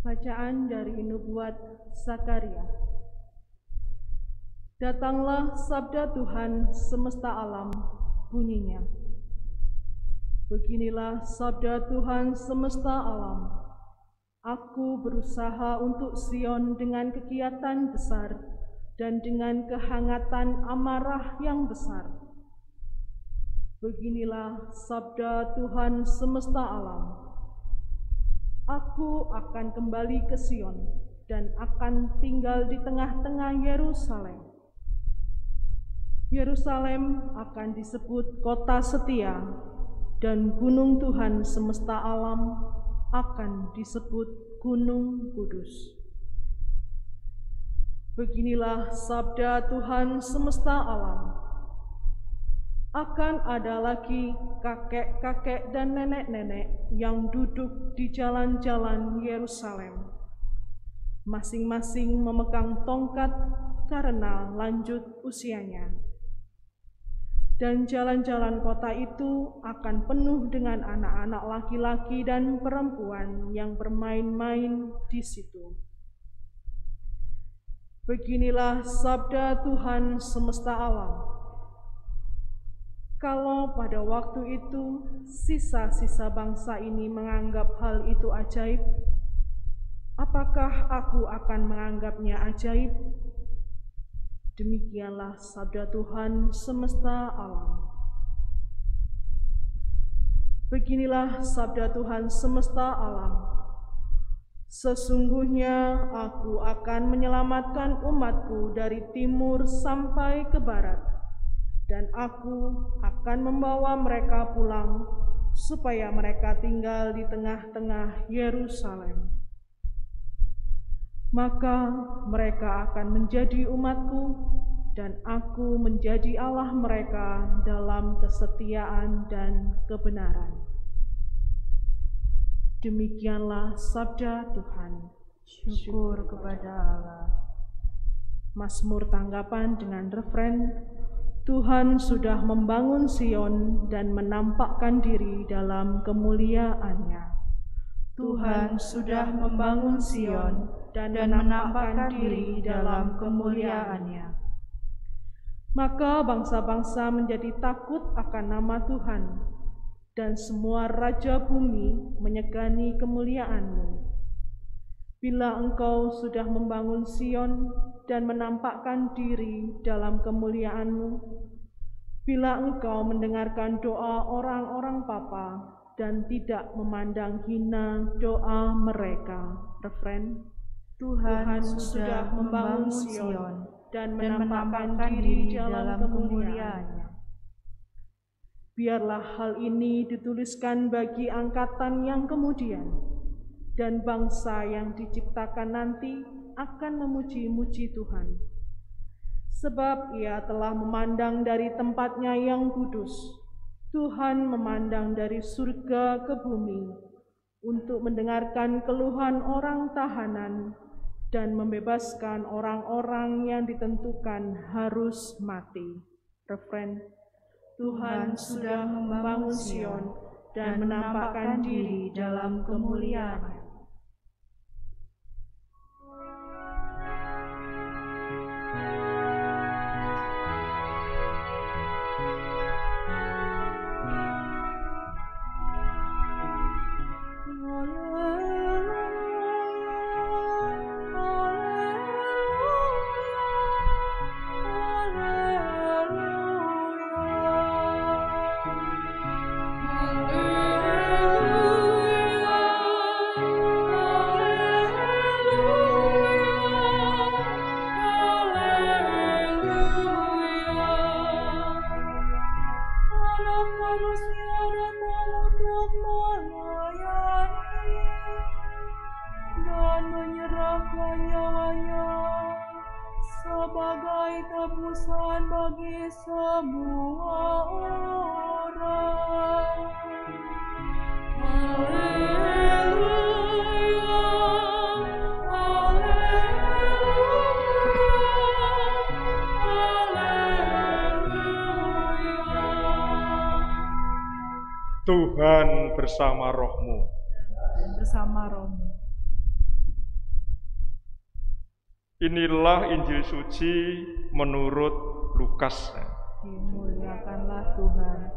Bacaan dari Nubuat Zakaria. Datanglah sabda Tuhan semesta alam, bunyinya. Beginilah sabda Tuhan semesta alam. Aku berusaha untuk Sion dengan kegiatan besar dan dengan kehangatan amarah yang besar. Beginilah sabda Tuhan semesta alam. Aku akan kembali ke Sion dan akan tinggal di tengah-tengah Yerusalem. Yerusalem akan disebut kota setia, dan gunung Tuhan semesta alam akan disebut Gunung Kudus. Beginilah sabda Tuhan semesta alam. Akan ada lagi kakek-kakek dan nenek-nenek yang duduk di jalan-jalan Yerusalem, masing-masing memegang tongkat karena lanjut usianya. Dan jalan-jalan kota itu akan penuh dengan anak-anak laki-laki dan perempuan yang bermain-main di situ. Beginilah sabda Tuhan semesta alam. Kalau pada waktu itu sisa-sisa bangsa ini menganggap hal itu ajaib, apakah aku akan menganggapnya ajaib? Demikianlah sabda Tuhan semesta alam. Beginilah sabda Tuhan semesta alam. Sesungguhnya aku akan menyelamatkan umatku dari timur sampai ke barat, dan aku akan membawa mereka pulang supaya mereka tinggal di tengah-tengah Yerusalem. Maka mereka akan menjadi umatku, dan aku menjadi Allah mereka dalam kesetiaan dan kebenaran. Demikianlah sabda Tuhan. Syukur kepada Allah. Mazmur tanggapan dengan refren, Tuhan sudah membangun Sion dan menampakkan diri dalam kemuliaannya. Tuhan sudah membangun Sion dan menampakkan diri dalam kemuliaannya. Maka bangsa-bangsa menjadi takut akan nama Tuhan, dan semua raja bumi menyegani kemuliaan-Mu. Bila Engkau sudah membangun Sion dan menampakkan diri dalam kemuliaan-Mu, bila Engkau mendengarkan doa orang-orang papa dan tidak memandang hina doa mereka. Refren, Tuhan sudah membangun Sion dan menampakkan diri dalam kemuliaan-Nya. Biarlah hal ini dituliskan bagi angkatan yang kemudian, dan bangsa yang diciptakan nanti akan memuji-muji Tuhan. Sebab Ia telah memandang dari tempatnya yang kudus. Tuhan memandang dari surga ke bumi untuk mendengarkan keluhan orang tahanan dan membebaskan orang-orang yang ditentukan harus mati. Refren, Tuhan sudah membangun Sion dan menampakkan diri dalam kemuliaan-Nya. Tuhan bersama rohmu. Dan bersama rohmu. Inilah Injil suci menurut Lukas. Dimuliakanlah Tuhan.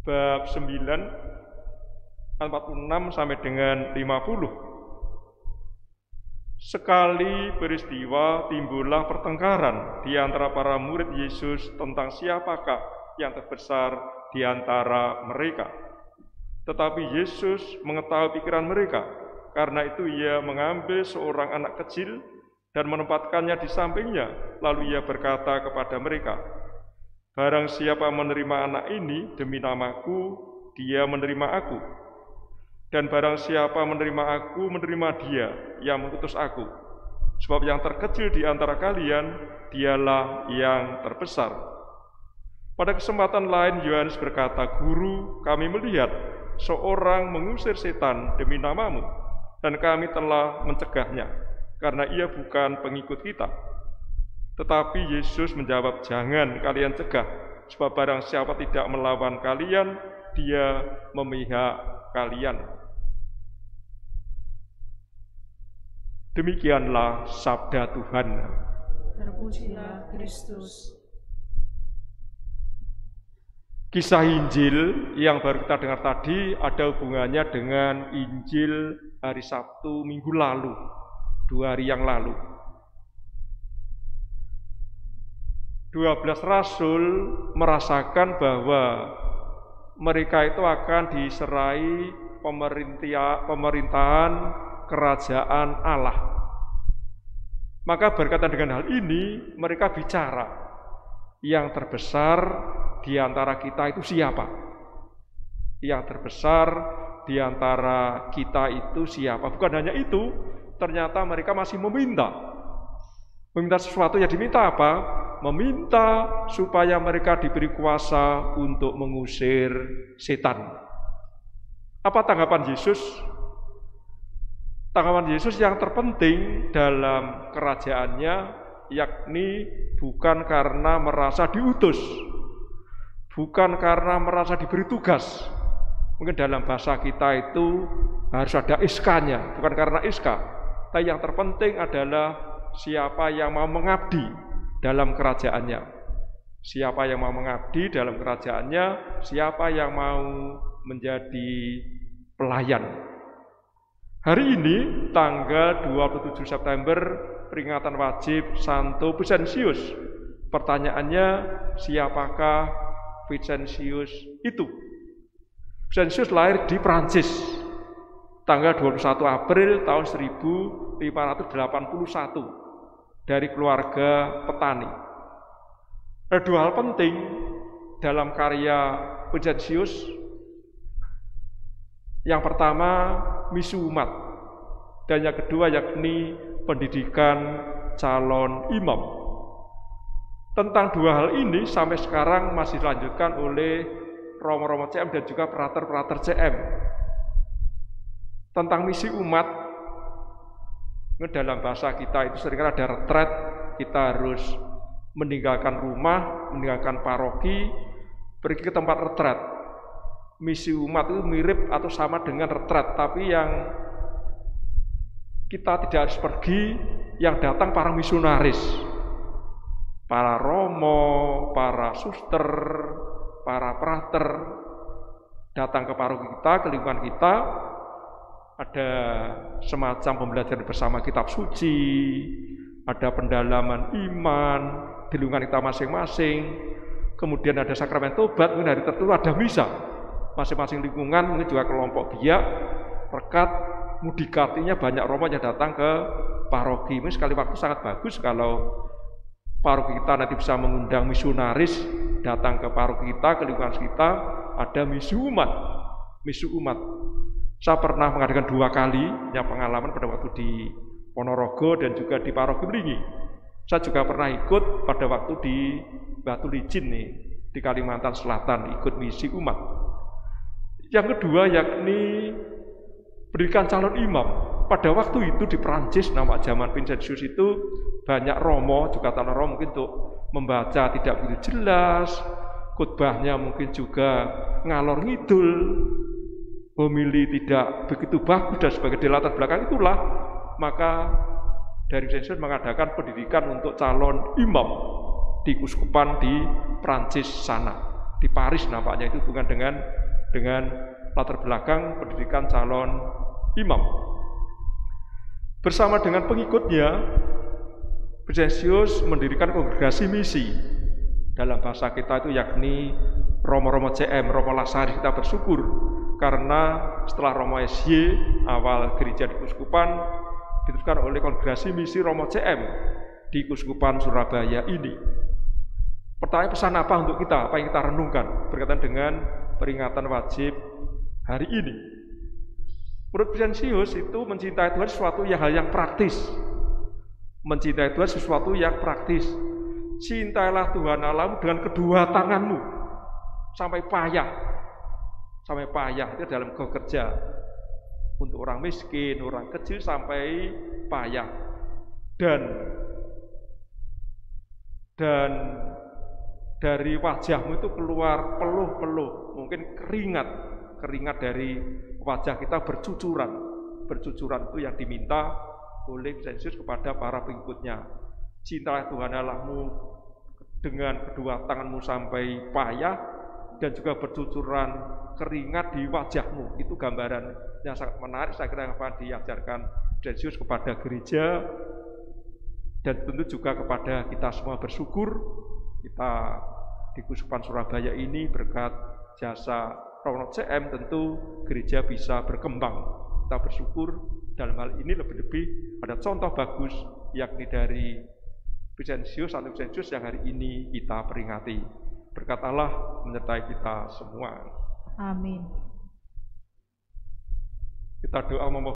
Bab 9 46 sampai dengan 50. Sekali peristiwa timbullah pertengkaran di antara para murid Yesus tentang siapakah yang terbesar di antara mereka. Tetapi Yesus mengetahui pikiran mereka, karena itu ia mengambil seorang anak kecil dan menempatkannya di sampingnya, lalu ia berkata kepada mereka, "Barang siapa menerima anak ini demi namaku, dia menerima aku. Dan barang siapa menerima aku, menerima dia yang mengutus aku. Sebab yang terkecil di antara kalian, dialah yang terbesar." Pada kesempatan lain Yohanes berkata, "Guru, kami melihat seorang mengusir setan demi namamu, dan kami telah mencegahnya, karena ia bukan pengikut kita." Tetapi Yesus menjawab, "Jangan kalian cegah, sebab barang siapa tidak melawan kalian, dia memihak kalian." Demikianlah sabda Tuhan. Terpujilah Kristus. Kisah Injil yang baru kita dengar tadi ada hubungannya dengan Injil hari Sabtu minggu lalu, 2 hari yang lalu. 12 rasul merasakan bahwa mereka itu akan diserai pemerintahan kerajaan Allah. Maka berkaitan dengan hal ini, mereka bicara, yang terbesar di antara kita itu siapa? Yang terbesar di antara kita itu siapa? Bukan hanya itu, ternyata mereka masih meminta sesuatu. Yang diminta apa? Meminta supaya mereka diberi kuasa untuk mengusir setan. Apa tanggapan Yesus? Tanggapan Yesus yang terpenting dalam kerajaannya, yakni bukan karena merasa diutus, bukan karena merasa diberi tugas. Mungkin dalam bahasa kita itu harus ada SK-nya, bukan karena SK. Tapi yang terpenting adalah siapa yang mau mengabdi dalam kerajaannya. Siapa yang mau mengabdi dalam kerajaannya, siapa yang mau menjadi pelayan. Hari ini, tanggal 27 September, peringatan wajib Santo Vincentius. Pertanyaannya, siapakah Vincentius itu? Vincentius lahir di Prancis, tanggal 21 April tahun 1581, dari keluarga petani. Ada 2 hal penting dalam karya Vincentius. Yang pertama, misi umat, dan yang kedua yakni pendidikan calon imam. Tentang 2 hal ini sampai sekarang masih dilanjutkan oleh romo-romo CM dan juga prater-prater CM. Tentang misi umat, dalam bahasa kita itu sering ada retret, kita harus meninggalkan rumah, meninggalkan paroki, pergi ke tempat retret. Misi umat itu mirip atau sama dengan retret, tapi yang kita tidak harus pergi, yang datang para misionaris, para romo, para suster, para prater, datang ke paroki kita, ke lingkungan kita, ada semacam pembelajaran bersama kitab suci, ada pendalaman iman di lingkungan kita masing-masing, kemudian ada sakramen tobat, kemudian hari tertentu ada misa. Masing-masing lingkungan, mungkin juga kelompok biak, rekat, mudikatinya banyak romo yang datang ke paroki. Ini sekali waktu sangat bagus kalau paroki kita nanti bisa mengundang misionaris datang ke paroki kita, ke lingkungan kita, ada misi umat. Misi umat. Saya pernah mengadakan 2 kali yang pengalaman pada waktu di Ponorogo dan juga di paroki Mlingi. Saya juga pernah ikut pada waktu di Batu Licin nih, di Kalimantan Selatan, ikut misi umat. Yang kedua yakni berikan calon imam. Pada waktu itu di Prancis, nama zaman Vincentius itu banyak romo, juga calon romo mungkin untuk membaca tidak begitu jelas, khotbahnya mungkin juga ngalor ngidul. homili tidak begitu bagus dan sebagai latar belakang itulah, maka dari Vincentius mengadakan pendidikan untuk calon imam di Kuskupan di Prancis sana, di Paris nampaknya. Itu bukan dengan latar belakang pendidikan calon imam. Bersama dengan pengikutnya, Vincentius mendirikan kongregasi misi. Dalam bahasa kita itu yakni Romo-Romo CM, Romo Lasaris. Kita bersyukur karena setelah Romo SY, awal gereja di Kuskupan, diteruskan oleh kongregasi misi Romo CM di Kuskupan Surabaya ini. Pertanyaan pesan apa untuk kita? Apa yang kita renungkan berkaitan dengan peringatan wajib hari ini? Menurut Vincentius itu mencintai Tuhan sesuatu hal yang praktis. Mencintai Tuhan sesuatu yang praktis. Cintailah Tuhan Allahmu dengan kedua tanganmu sampai payah. Sampai payah itu dalam bekerja. Untuk orang miskin, orang kecil sampai payah. Dan dari wajahmu itu keluar peluh-peluh, mungkin keringat dari wajah kita bercucuran itu yang diminta oleh Vincentius kepada para pengikutnya. Cintalah Tuhan Allahmu dengan kedua tanganmu sampai payah, dan juga bercucuran keringat di wajahmu. Itu gambaran yang sangat menarik, saya kira, apa diajarkan Vincentius kepada gereja, dan tentu juga kepada kita semua. Bersyukur kita di Kuskupan Surabaya ini berkat jasa Romo CM tentu gereja bisa berkembang. Kita bersyukur dalam hal ini lebih-lebih ada contoh bagus yakni dari Vincentius, Santo Vincentius yang hari ini kita peringati. Berkat Allah menyertai kita semua. Amin. Kita doa memohon